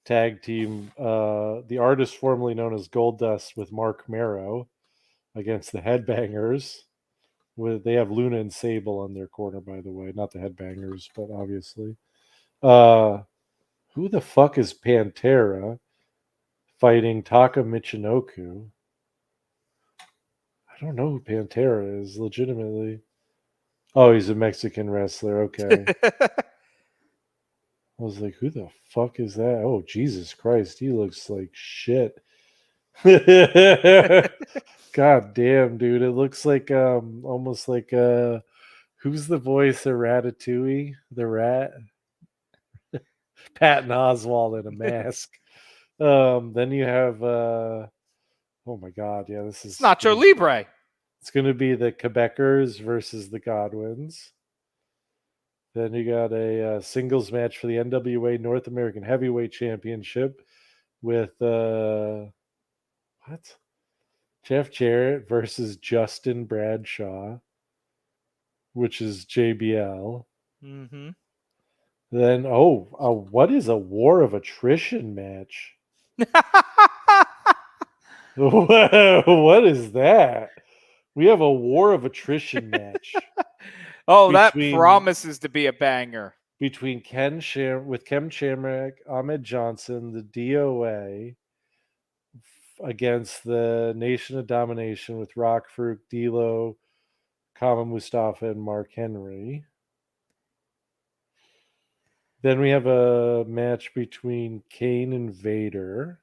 tag team. The artist formerly known as Goldust with Mark Marrow against the Headbangers. They have Luna and Sable on their corner, by the way, not the Headbangers, but obviously. Who the fuck is Pantera fighting Taka Michinoku? I don't know who Pantera is, legitimately. Oh, he's a Mexican wrestler. Okay. I was like, who the fuck is that? Oh, Jesus Christ. He looks like shit. God damn, dude. It looks like almost like who's the voice of Ratatouille? The rat? Patton Oswalt in a mask. Then you have oh my god, yeah, this is It's Nacho Libre. it's gonna be the Quebecers versus the Godwins. Then you got a singles match for the NWA North American Heavyweight Championship with what? Jeff Jarrett versus Justin Bradshaw, which is JBL. Mm-hmm. Then what is a War of Attrition match? What is that? We have a War of Attrition match. Oh, that promises to be a banger. Between Ken Shamrock, Ahmed Johnson, the DOA, against the Nation of Domination with Rock Farouk, D'Lo, Kama Mustafa, and Mark Henry. Then we have a match between Kane and Vader.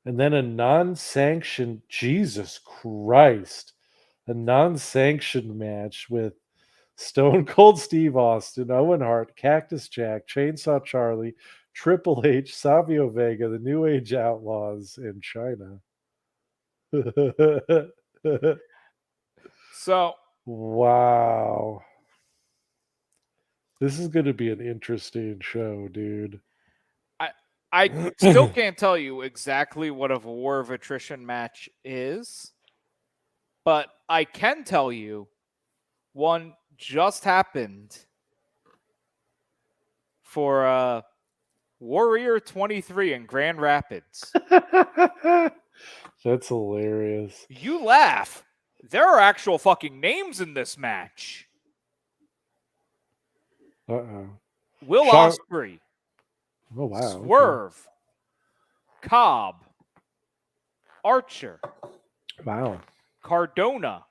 And then a non-sanctioned, Jesus Christ, a non-sanctioned match with Stone Cold Steve Austin, Owen Hart, Cactus Jack, Chainsaw Charlie, Triple H, Savio Vega, the New Age Outlaws in China. So Wow. This is going to be an interesting show, dude. I still can't tell you exactly what a war of attrition match is, but I can tell you one just happened for Warrior 23 in Grand Rapids. That's hilarious. You laugh. There are actual fucking names in this match. Uh-oh. Will Sean- Ospreay, Oh, wow. Swerve, Cobb, Archer, Okay. Wow. Cardona,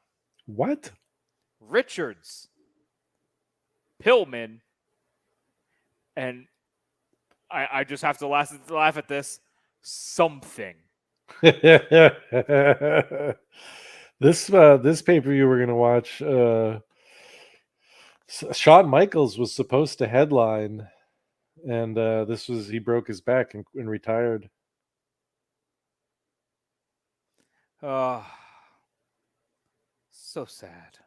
What? Richards, Pillman, and I just have to laugh at this. Something. This pay-per-view we're going to watch, Shawn Michaels was supposed to headline, and he broke his back and retired. So sad.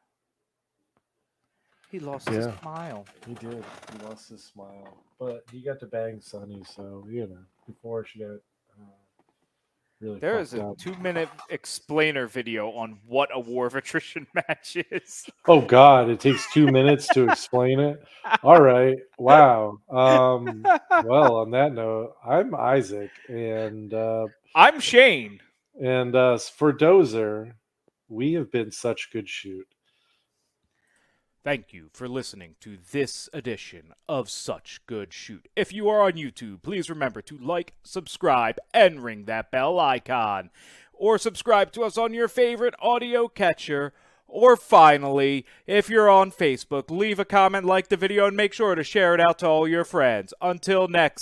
He lost his smile. He did. He lost his smile, but he got to bang Sonny, so before she got really. There is a fucked up. 2-minute explainer video on what a war of attrition match is. Oh God, it takes 2 minutes to explain it. All right, wow. Well, on that note, I'm Isaac, and I'm Shane. And for Dozer, we have been such good shoot. Thank you for listening to this edition of Such Good Shoot. If you are on YouTube, please remember to like, subscribe, and ring that bell icon. Or subscribe to us on your favorite audio catcher. Or finally, if you're on Facebook, leave a comment, like the video, and make sure to share it out to all your friends. Until next